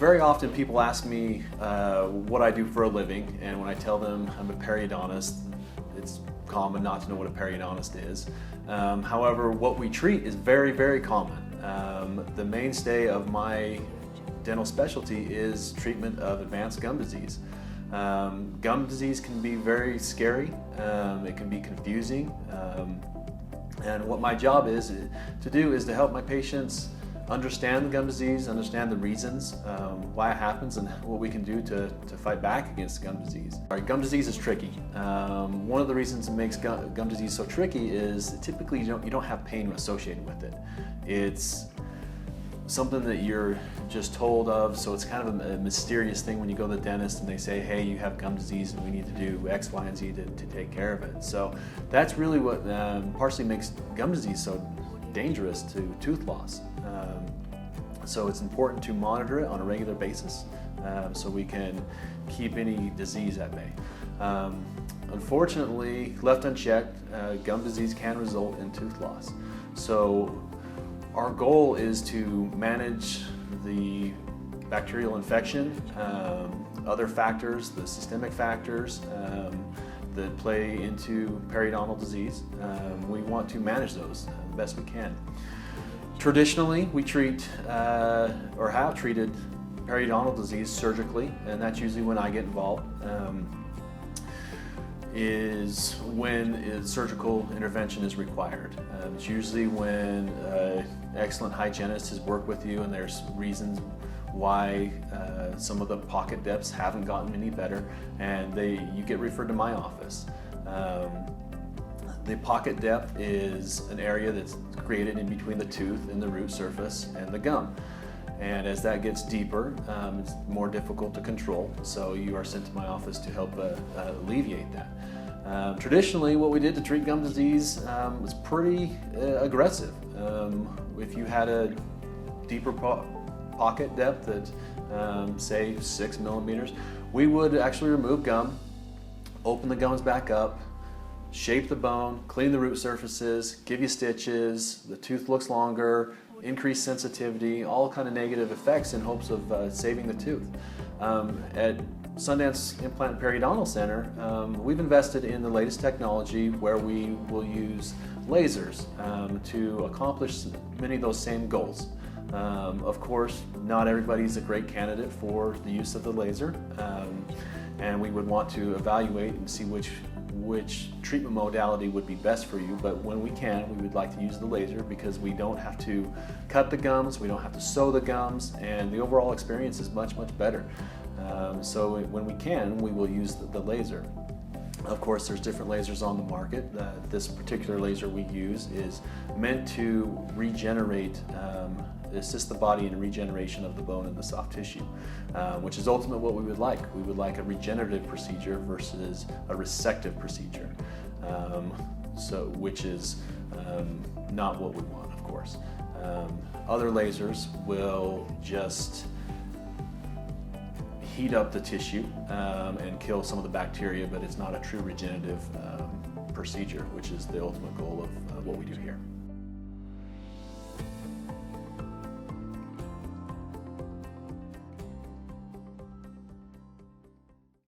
Very often people ask me what I do for a living, and when I tell them I'm a periodontist, it's common not to know what a periodontist is. However, what we treat is very, very common. The mainstay of my dental specialty is treatment of advanced gum disease. Gum disease can be very scary, it can be confusing, and what my job is to help my patients understand the gum disease, understand the reasons why it happens, and what we can do to fight back against gum disease. Gum disease is tricky. One of the reasons it makes gum disease so tricky is typically you don't have pain associated with it. It's something that you're just told of, so it's kind of a mysterious thing when you go to the dentist and they say, hey, you have gum disease and we need to do X, Y, and Z to take care of it. So that's really what partially makes gum disease so dangerous to tooth loss. So it's important to monitor it on a regular basis so we can keep any disease at bay. Unfortunately, left unchecked, gum disease can result in tooth loss. So our goal is to manage the bacterial infection, other factors, the systemic factors that play into periodontal disease. We want to manage those the best we can. Traditionally, we treat or have treated periodontal disease surgically, and that's usually when I get involved. Is when surgical intervention is required. It's usually when excellent hygienist has worked with you and there's reasons why some of the pocket depths haven't gotten any better, and you get referred to my office. The pocket depth is an area that's created in between the tooth and the root surface and the gum. And as that gets deeper, it's more difficult to control, so you are sent to my office to help alleviate that. Traditionally, what we did to treat gum disease was pretty aggressive. If you had a deeper pocket depth at, say, 6 millimeters, we would actually remove gum, open the gums back up, shape the bone, clean the root surfaces, give you stitches, the tooth looks longer, increased sensitivity, all kind of negative effects in hopes of saving the tooth. At Sundance Implant and Periodontal Center, we've invested in the latest technology where we will use lasers to accomplish many of those same goals. Of course, not everybody's a great candidate for the use of the laser, and we would want to evaluate and see which treatment modality would be best for you, but when we can, we would like to use the laser because we don't have to cut the gums, we don't have to sew the gums, and the overall experience is much, much better. So when we can, we will use the laser. Of course, there's different lasers on the market. This particular laser we use is meant to regenerate, assist the body in regeneration of the bone and the soft tissue, which is ultimately what we would like. We would like a regenerative procedure versus a resective procedure, which is not what we want, of course. Other lasers will just heat up the tissue and kill some of the bacteria, but it's not a true regenerative procedure, which is the ultimate goal of what we do here.